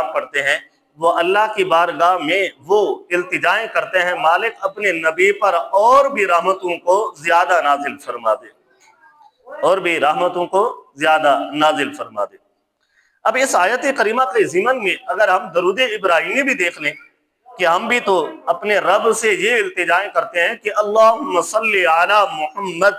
پڑھتے ہیں وہ اللہ کی بارگاہ میں وہ التجائیں کرتے ہیں مالک اپنے نبی پر اور بھی رحمتوں کو زیادہ نازل فرما دے، اور بھی رحمتوں کو زیادہ نازل فرما دے۔ اب اس آیت کریمہ کے ضمن میں اگر ہم درود ابراہیمی بھی دیکھ لیں کہ ہم بھی تو اپنے رب سے یہ التجائیں کرتے ہیں کہ اللہم صلی علی محمد،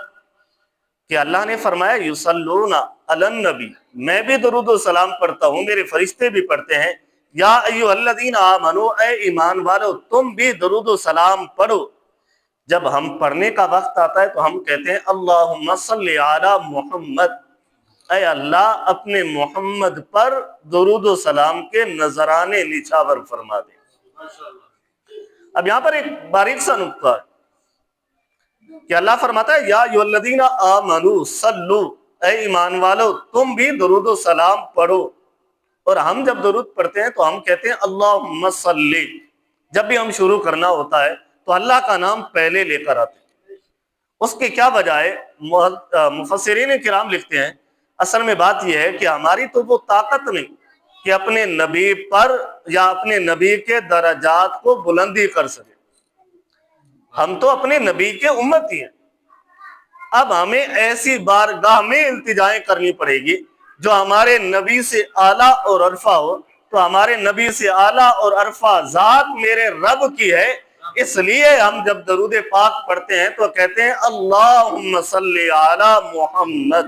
کہ اللہ نے فرمایا یصلون علی النبی، میں بھی درود و سلام پڑھتا ہوں، میرے فرشتے بھی پڑھتے ہیں، یا ایھا الذین آمنو، اے ایمان والو تم بھی درود و سلام پڑھو۔ جب ہم پڑھنے کا وقت آتا ہے تو ہم کہتے ہیں اللہم صلی علی محمد، اے اللہ اپنے محمد پر درود و سلام کے نذرانے نچھاور فرما دے۔ اب یہاں پر ایک باریک سا نقطہ ہے کہ اللہ فرماتا ہے یا ایھا الذین آمنو صلو، اے ایمان والو تم بھی درود و سلام پڑھو، اور ہم جب درود پڑھتے ہیں تو ہم کہتے ہیں اللہم صلی، جب بھی ہم شروع کرنا ہوتا ہے تو اللہ کا نام پہلے لے کر آتے ہیں۔ اس کی کیا وجہ ہے؟ مفسرین کرام لکھتے ہیں اصل میں بات یہ ہے کہ ہماری تو وہ طاقت نہیں کہ اپنے نبی پر یا اپنے نبی کے درجات کو بلندی کر سکے، ہم تو اپنے نبی کے امتی ہیں۔ اب ہمیں ایسی بارگاہ میں التجائیں کرنی پڑے گی جو ہمارے نبی سے اعلیٰ اور عرفہ ہو، تو ہمارے نبی سے اعلیٰ اور عرفہ ذات میرے رب کی ہے، اس لیے ہم جب درود پاک پڑھتے ہیں تو کہتے ہیں اللہم صلی علی محمد،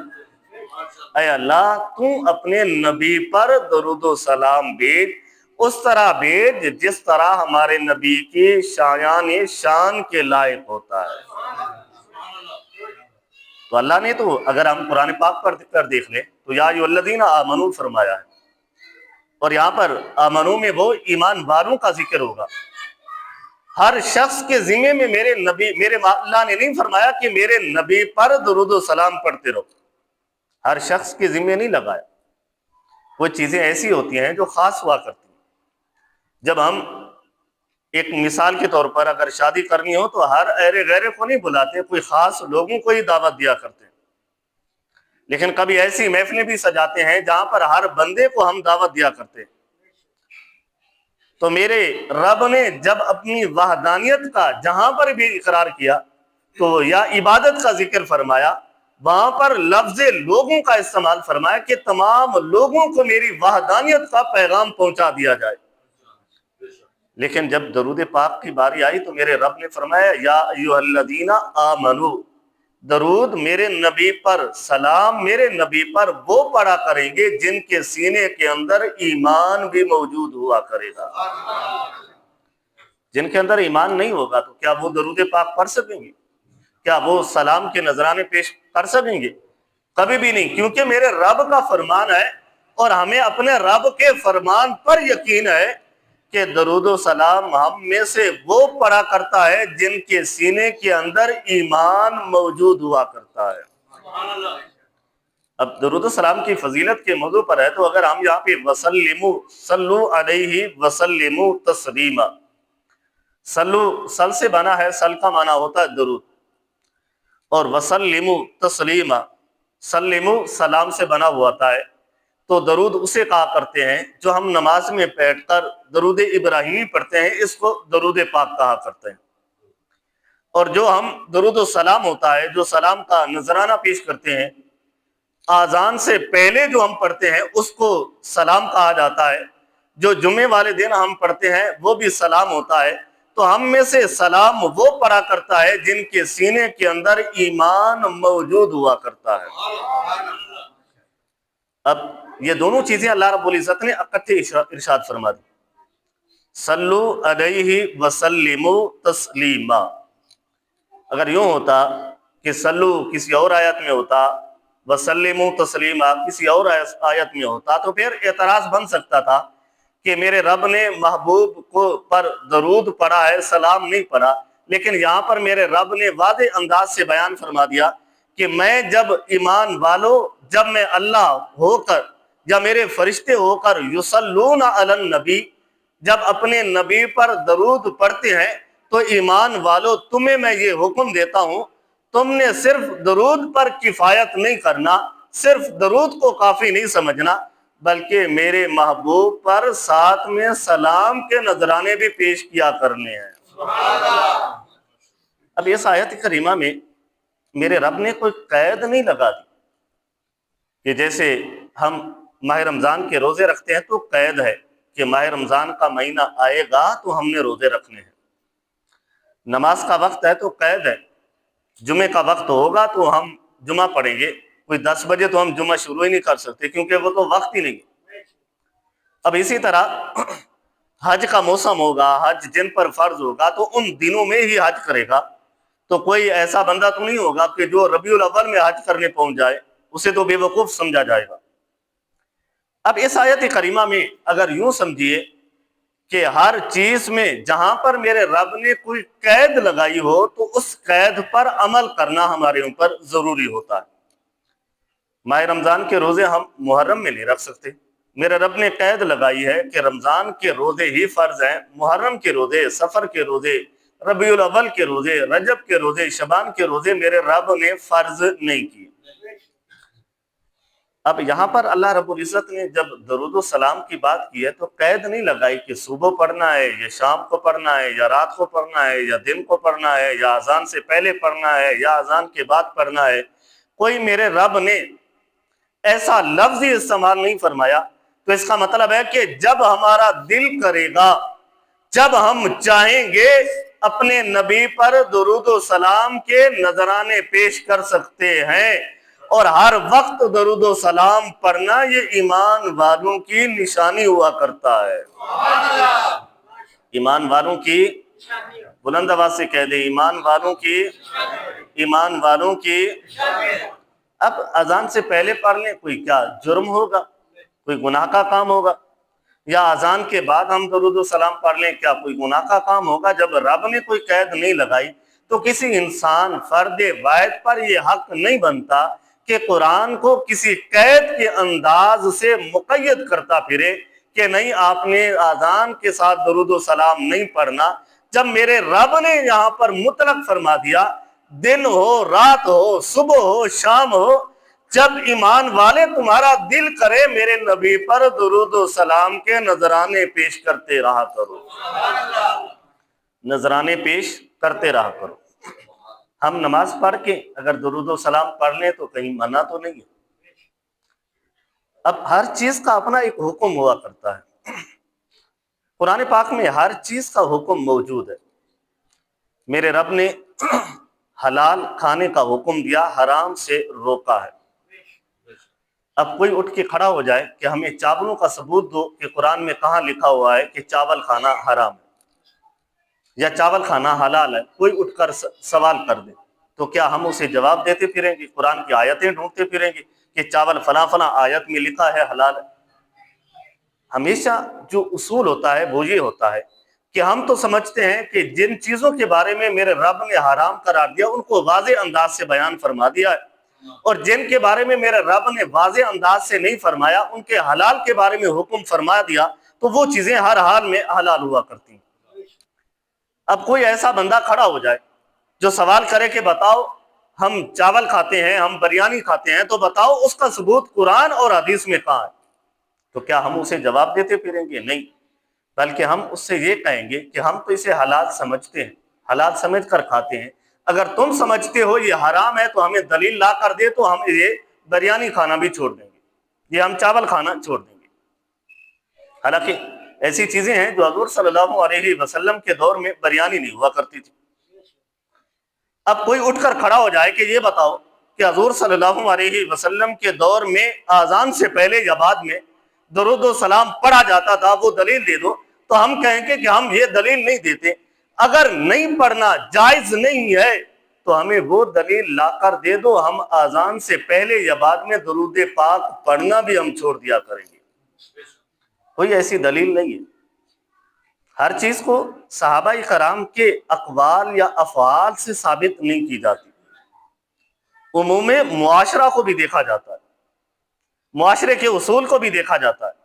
اے اللہ تو اپنے نبی پر درود و سلام بھیج، اس طرح بھیج جس طرح ہمارے نبی کی شان کے لائق ہوتا ہے۔ تو اللہ نے تو اگر ہم قرآن پاک پڑھ کر دیکھ لیں تو یا ایھا الذین آمنو فرمایا ہے، اور یہاں پر آمنو میں وہ ایمان والوں کا ذکر ہوگا۔ ہر شخص کے ذمے میں میرے اللہ نے نہیں فرمایا کہ میرے نبی پر درود و سلام پڑھتے رہو، ہر شخص کے ذمے نہیں لگایا۔ وہ چیزیں ایسی ہوتی ہیں جو خاص ہوا کرتی ہیں۔ جب ہم ایک مثال کے طور پر اگر شادی کرنی ہو تو ہر ایرے غیرے کو نہیں بلاتے، کوئی خاص لوگوں کو ہی دعوت دیا کرتے ہیں، لیکن کبھی ایسی محفلیں بھی سجاتے ہیں جہاں پر ہر بندے کو ہم دعوت دیا کرتے ہیں۔ تو میرے رب نے جب اپنی وحدانیت کا جہاں پر بھی اقرار کیا تو یا عبادت کا ذکر فرمایا، وہاں پر لفظ لوگوں کا استعمال فرمایا کہ تمام لوگوں کو میری وحدانیت کا پیغام پہنچا دیا جائے۔ لیکن جب درود پاک کی باری آئی تو میرے رب نے فرمایا یا ایھا الذین آمنو، درود میرے نبی پر، سلام میرے نبی پر وہ پڑھا کریں گے جن کے سینے کے اندر ایمان بھی موجود ہوا کرے گا۔ جن کے اندر ایمان نہیں ہوگا تو کیا وہ درود پاک پڑھ سکیں گے؟ کیا وہ سلام کے نذرانے پیش کر سکیں گے؟ کبھی بھی نہیں، کیونکہ میرے رب کا فرمان ہے اور ہمیں اپنے رب کے فرمان پر یقین ہے کہ درود و سلام ہم میں سے وہ پڑھا کرتا ہے جن کے سینے کے اندر ایمان موجود ہوا کرتا ہے۔ اب درود و سلام کی فضیلت کے موضوع پر ہے تو اگر ہم یہاں پہ وسلموا، صلو علیہ وسلموا تسلیما، صلو سل سے بنا ہے، سل کا معنی ہوتا ہے درود، اور وسلموا تسلیما، سلموا سلام سے بنا ہوا ہوتا ہے، تو درود اسے کہا کرتے ہیں جو ہم نماز میں بیٹھ کر درود ابراہیمی پڑھتے ہیں، اس کو درود پاک کہا کرتے ہیں۔ اور جو ہم درود و سلام ہوتا ہے، جو سلام کا نذرانہ پیش کرتے ہیں آذان سے پہلے جو ہم پڑھتے ہیں اس کو سلام کہا جاتا ہے، جو جمعے والے دن ہم پڑھتے ہیں وہ بھی سلام ہوتا ہے۔ تو ہم میں سے سلام وہ پڑھا کرتا ہے جن کے سینے کے اندر ایمان موجود ہوا کرتا ہے۔ اب یہ دونوں چیزیں اللہ رب العزت نے اکٹھے ارشاد فرما دی، صلو علیہ وسلموا تسلیما۔ اگر یوں ہوتا کہ صلو کسی اور آیت میں ہوتا، وسلموا تسلیما کسی اور آیت میں ہوتا، تو پھر اعتراض بن سکتا تھا کہ میرے رب نے محبوب کو پر درود پڑھا ہے، سلام نہیں پڑھا۔ لیکن یہاں پر میرے رب نے واضح انداز سے بیان فرما دیا کہ میں جب ایمان والو، جب میں اللہ ہو کر یا میرے فرشتے ہو کر یصلون علی النبی، جب اپنے نبی پر درود پڑھتے ہیں تو ایمان والو تمہیں میں یہ حکم دیتا ہوں، تم نے صرف درود پر کفایت نہیں کرنا، صرف درود کو کافی نہیں سمجھنا، بلکہ میرے محبوب پر ساتھ میں سلام کے نذرانے بھی پیش کیا کرنے ہیں۔ اب اس آیت کریمہ میں میرے رب نے کوئی قید نہیں لگا دی کہ جیسے ہم ماہ رمضان کے روزے رکھتے ہیں تو قید ہے کہ ماہ رمضان کا مہینہ آئے گا تو ہم نے روزے رکھنے ہیں، نماز کا وقت ہے تو قید ہے، جمعے کا وقت ہوگا تو ہم جمعہ پڑھیں گے، کوئی 10 بجے تو ہم جمعہ شروع ہی نہیں کر سکتے کیونکہ وہ تو وقت ہی نہیں ہے۔ اب اسی طرح حج کا موسم ہوگا، حج جن پر فرض ہوگا تو ان دنوں میں ہی حج کرے گا، تو کوئی ایسا بندہ تو نہیں ہوگا کہ جو ربیع الاول میں حج کرنے پہنچ جائے، اسے تو بے وقوف سمجھا جائے گا۔ اب اس آیت کریمہ میں اگر یوں سمجھیے کہ ہر چیز میں جہاں پر میرے رب نے کوئی قید لگائی ہو تو اس قید پر عمل کرنا ہمارے اوپر ضروری ہوتا ہے۔ ماہ رمضان کے روزے ہم محرم میں نہیں رکھ سکتے، میرے رب نے قید لگائی ہے کہ رمضان کے روزے ہی فرض ہیں، محرم کے روزے، سفر کے روزے، ربیع الاول کے روزے، رجب کے روزے، شعبان کے روزے میرے رب نے فرض نہیں کیے۔ اب یہاں پر اللہ رب العزت نے جب درود و سلام کی بات کی ہے تو قید نہیں لگائی کہ صبح پڑھنا ہے یا شام کو پڑھنا ہے یا رات کو پڑھنا ہے یا دن کو پڑھنا ہے یا اذان سے پہلے پڑھنا ہے یا اذان کے بعد پڑھنا ہے۔ کوئی میرے رب نے ایسا لفظ ہی استعمال نہیں فرمایا، تو اس کا مطلب ہے کہ جب ہمارا دل کرے گا، جب ہم چاہیں گے اپنے نبی پر درود و سلام کے نذرانے پیش کر سکتے ہیں، اور ہر وقت درود و سلام پڑھنا یہ ایمان والوں کی نشانی ہوا کرتا ہے۔ ایمان والوں کی، بلند آواز سے کہہ دیں، ایمان والوں کی۔ اب اذان سے پہلے پڑھ لیں، کوئی کیا جرم ہوگا، کوئی گناہ کا کام ہوگا؟ یا اذان کے بعد ہم درود و سلام پڑھ لیں، کیا کوئی گناہ کا کام ہوگا؟ جب رب نے کوئی قید نہیں لگائی تو کسی انسان فرد واحد پر یہ حق نہیں بنتا کہ قرآن کو کسی قید کے انداز سے مقید کرتا پھرے کہ نہیں آپ نے اذان کے ساتھ درود و سلام نہیں پڑھنا، جب میرے رب نے یہاں پر مطلق فرما دیا، دن ہو، رات ہو، صبح ہو، شام ہو، جب ایمان والے تمہارا دل کرے میرے نبی پر درود و سلام کے نذرانے پیش کرتے رہا کرو، نذرانے پیش کرتے رہا کرو۔ ہم نماز پڑھ کے اگر درود و سلام پڑھ لیں تو کہیں منع تو نہیں ہے۔ اب ہر چیز کا اپنا ایک حکم ہوا کرتا ہے، قرآن پاک میں ہر چیز کا حکم موجود ہے۔ میرے رب نے حلال کھانے کا حکم دیا، حرام سے روکا ہے۔ اب کوئی اٹھ کے کھڑا ہو جائے کہ ہمیں چاولوں کا ثبوت دو کہ قرآن میں کہاں لکھا ہوا ہے کہ چاول کھانا حرام ہے یا چاول کھانا حلال ہے، کوئی اٹھ کر سوال کر دے تو کیا ہم اسے جواب دیتے پھریں گے، قرآن کی آیتیں ڈھونڈتے پھریں گے کہ چاول فلاں فلاں آیت میں لکھا ہے حلال ہے؟ ہمیشہ جو اصول ہوتا ہے وہ یہ ہوتا ہے کہ ہم تو سمجھتے ہیں کہ جن چیزوں کے بارے میں میرے رب نے حرام قرار دیا ان کو واضح انداز سے بیان فرما دیا ہے، اور جن کے بارے میں میرے رب نے واضح انداز سے نہیں فرمایا ان کے حلال کے بارے میں حکم فرما دیا، تو وہ چیزیں ہر حال میں حلال ہوا کرتی ہیں۔ اب کوئی ایسا بندہ کھڑا ہو جائے جو سوال کرے کہ بتاؤ ہم چاول کھاتے ہیں، ہم بریانی کھاتے ہیں، تو بتاؤ اس کا ثبوت قرآن اور حدیث میں کہاں ہے؟ تو کیا ہم اسے جواب دیتے پھریں گے؟ نہیں، بلکہ ہم اس سے یہ کہیں گے کہ ہم تو اسے حلال سمجھتے ہیں، حلال سمجھ کر کھاتے ہیں، اگر تم سمجھتے ہو یہ حرام ہے تو ہمیں دلیل لا کر دے تو ہم یہ بریانی کھانا بھی چھوڑ دیں گے، یہ ہم چاول کھانا چھوڑ دیں گے۔ حالانکہ ایسی چیزیں ہیں جو حضور صلی اللہ علیہ وسلم کے دور میں بریانی نہیں ہوا کرتی تھی۔ اب کوئی اٹھ کر کھڑا ہو جائے کہ یہ بتاؤ کہ حضور صلی اللہ علیہ وسلم کے دور میں اذان سے پہلے یا بعد میں درود و سلام پڑھا جاتا تھا، وہ دلیل دے دو، تو ہم کہیں گے کہ ہم یہ دلیل نہیں دیتے، اگر نہیں پڑھنا جائز نہیں ہے تو ہمیں وہ دلیل لا کر دے دو، ہم اذان سے پہلے یا بعد میں درود پاک پڑھنا بھی ہم چھوڑ دیا کریں گے۔ کوئی ایسی دلیل نہیں ہے۔ ہر چیز کو صحابہ کرام کے اقوال یا افعال سے ثابت نہیں کی جاتی، عموم معاشرہ کو بھی دیکھا جاتا ہے، معاشرے کے اصول کو بھی دیکھا جاتا ہے۔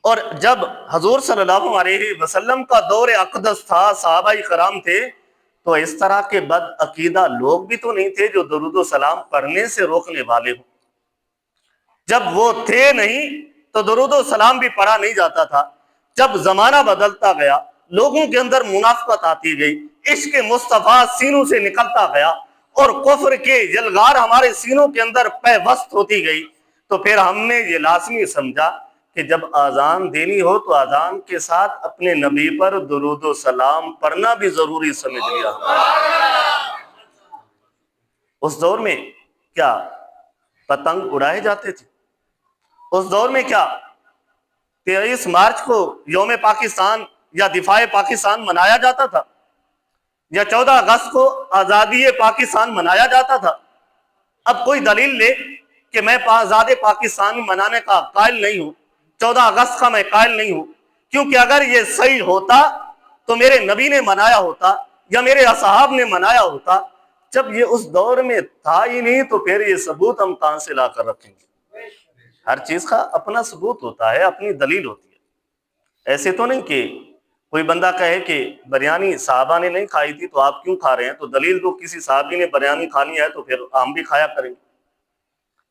اور جب حضور صلی اللہ علیہ وسلم کا دور اقدس تھا، صحابہ کرام تھے، تو اس طرح کے بد عقیدہ لوگ بھی تو نہیں تھے جو درود و سلام پڑھنے سے روکنے والے ہوں۔ جب وہ تھے نہیں تو درود و سلام بھی پڑھا نہیں جاتا تھا۔ جب زمانہ بدلتا گیا، لوگوں کے اندر منافقت آتی گئی، عشق مصطفیٰ سینوں سے نکلتا گیا اور کفر کے یلغار ہمارے سینوں کے اندر پیوست ہوتی گئی، تو پھر ہم نے یہ لازمی سمجھا کہ جب اذان دینی ہو تو اذان کے ساتھ اپنے نبی پر درود و سلام پڑھنا بھی ضروری سمجھ لیا۔ اس دور میں کیا پتنگ اڑائے جاتے تھے؟ اس دور میں کیا 23 مارچ کو یوم پاکستان یا دفاع پاکستان منایا جاتا تھا؟ یا 14 اگست کو آزادی پاکستان منایا جاتا تھا؟ اب کوئی دلیل لے کہ میں آزاد پاکستان منانے کا قائل نہیں ہوں، 14 اگست کا میں قائل نہیں ہوں، کیونکہ اگر یہ صحیح ہوتا تو میرے نبی نے منایا ہوتا یا میرے اصحاب نے منایا ہوتا۔ جب یہ اس دور میں تھا ہی نہیں تو پھر یہ ثبوت ہم کہاں سے لا کر رکھیں گے؟ ہر چیز کا اپنا ثبوت ہوتا ہے، اپنی دلیل ہوتی ہے۔ ایسے تو نہیں کہ کوئی بندہ کہے کہ بریانی صحابہ نے نہیں کھائی تھی تو آپ کیوں کھا رہے ہیں؟ تو دلیل تو کسی صحابی نے بریانی کھانی ہے تو پھر ہم بھی کھایا کریں گے۔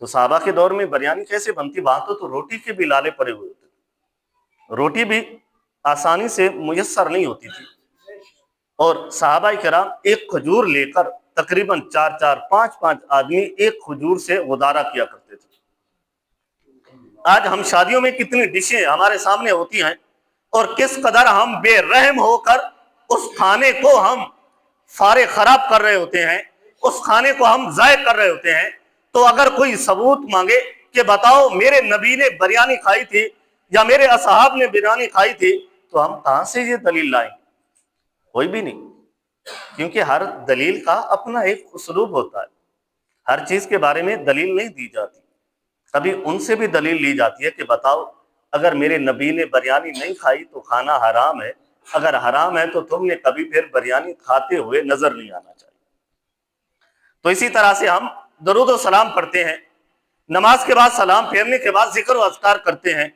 تو صحابہ کے دور میں بریانی کیسے بنتی؟ وہاں تو روٹی کے بھی لالے پڑے ہوئے ہوتے، روٹی بھی آسانی سے میسر نہیں ہوتی تھی، اور صحابہ کرام ایک کھجور لے کر تقریباً 4 5 آدمی ایک کھجور سے غدارہ کیا کرتے تھے۔ آج ہم شادیوں میں کتنی ڈشیں ہمارے سامنے ہوتی ہیں اور کس قدر ہم بے رحم ہو کر اس کھانے کو ہم فارغ خراب کر رہے ہوتے ہیں، اس کھانے کو ہم ضائع کر رہے ہوتے ہیں۔ تو اگر کوئی ثبوت مانگے کہ بتاؤ میرے نبی نے بریانی کھائی تھی یا میرے اصحاب نے بریانی کھائی تھی، تو ہم کہاں سے یہ دلیل لائیں؟ کوئی بھی نہیں، کیونکہ ہر دلیل کا اپنا ایک اسلوب ہوتا ہے۔ ہر چیز کے بارے میں دلیل نہیں دی جاتی، کبھی ان سے بھی دلیل لی جاتی ہے کہ بتاؤ اگر میرے نبی نے بریانی نہیں کھائی تو کھانا حرام ہے، اگر حرام ہے تو تم نے کبھی پھر بریانی کھاتے ہوئے نظر نہیں آنا چاہیے۔ تو اسی طرح سے ہم درود و سلام پڑھتے ہیں، نماز کے بعد سلام پھیرنے کے بعد ذکر و اذکار کرتے ہیں،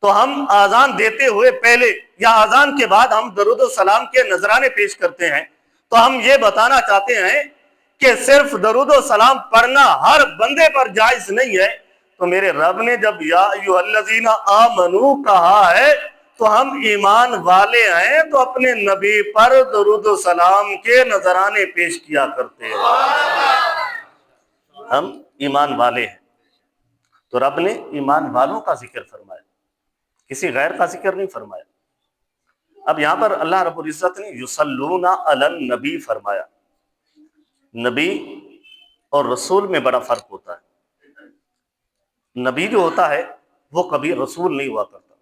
تو ہم اذان دیتے ہوئے پہلے یا اذان کے بعد ہم درود و سلام کے نذرانے پیش کرتے ہیں۔ تو ہم یہ بتانا چاہتے ہیں کہ صرف درود و سلام پڑھنا ہر بندے پر جائز نہیں ہے۔ تو میرے رب نے جب یا ایھا الذین آمنو کہا ہے تو ہم ایمان والے ہیں، تو اپنے نبی پر درود و سلام کے نذرانے پیش کیا کرتے ہیں۔ ہم ایمان والے ہیں تو رب نے ایمان والوں کا ذکر فرمایا، کسی غیر کا ذکر نہیں فرمایا۔ اب یہاں پر اللہ رب العزت نے یصلون علی النبی فرمایا۔ نبی اور رسول میں بڑا فرق ہوتا ہے۔ نبی جو ہوتا ہے وہ کبھی رسول نہیں ہوا کرتا،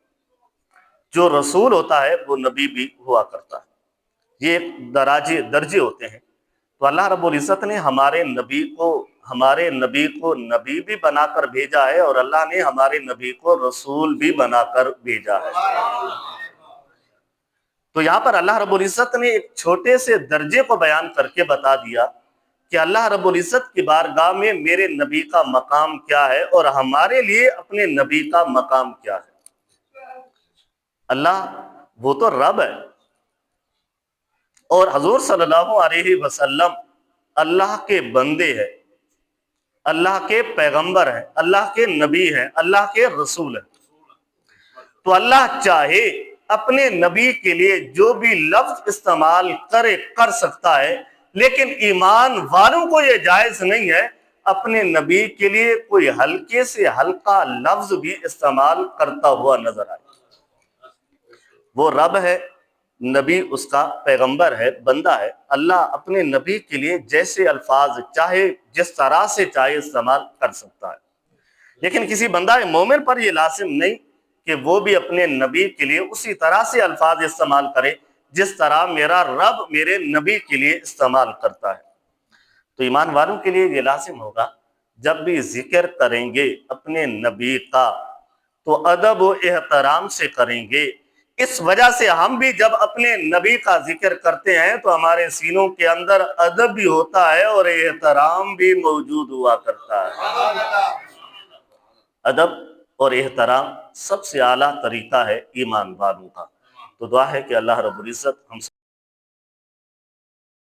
جو رسول ہوتا ہے وہ نبی بھی ہوا کرتا ہے۔ یہ ایک درجے ہوتے ہیں۔ تو اللہ رب العزت نے ہمارے نبی کو نبی بھی بنا کر بھیجا ہے، اور اللہ نے ہمارے نبی کو رسول بھی بنا کر بھیجا ہے۔ تو یہاں پر اللہ رب العزت نے ایک چھوٹے سے درجے کو بیان کر کے بتا دیا کہ اللہ رب العزت کی بارگاہ میں میرے نبی کا مقام کیا ہے اور ہمارے لیے اپنے نبی کا مقام کیا ہے۔ اللہ وہ تو رب ہے، اور حضور صلی اللہ علیہ وسلم اللہ کے بندے ہیں، اللہ کے پیغمبر ہیں، اللہ کے نبی ہیں، اللہ کے رسول ہیں۔ تو اللہ چاہے اپنے نبی کے لیے جو بھی لفظ استعمال کر سکتا ہے، لیکن ایمان والوں کو یہ جائز نہیں ہے اپنے نبی کے لیے کوئی ہلکے سے ہلکا لفظ بھی استعمال کرتا ہوا نظر آئے۔ وہ رب ہے، نبی اس کا پیغمبر ہے، بندہ ہے۔ اللہ اپنے نبی کے لیے جیسے الفاظ چاہے جس طرح سے چاہے استعمال کر سکتا ہے، لیکن کسی بندہ مومن پر یہ لازم نہیں کہ وہ بھی اپنے نبی کے لیے اسی طرح سے الفاظ استعمال کرے جس طرح میرا رب میرے نبی کے لیے استعمال کرتا ہے۔ تو ایمان والوں کے لیے یہ لازم ہوگا جب بھی ذکر کریں گے اپنے نبی کا تو ادب و احترام سے کریں گے۔ اس وجہ سے ہم بھی جب اپنے نبی کا ذکر کرتے ہیں تو ہمارے سینوں کے اندر ادب بھی ہوتا ہے اور احترام بھی موجود ہوا کرتا ہے۔ ادب اور احترام سب سے اعلیٰ طریقہ ہے ایمان والوں کا۔ تو دعا ہے کہ اللہ رب العزت ہم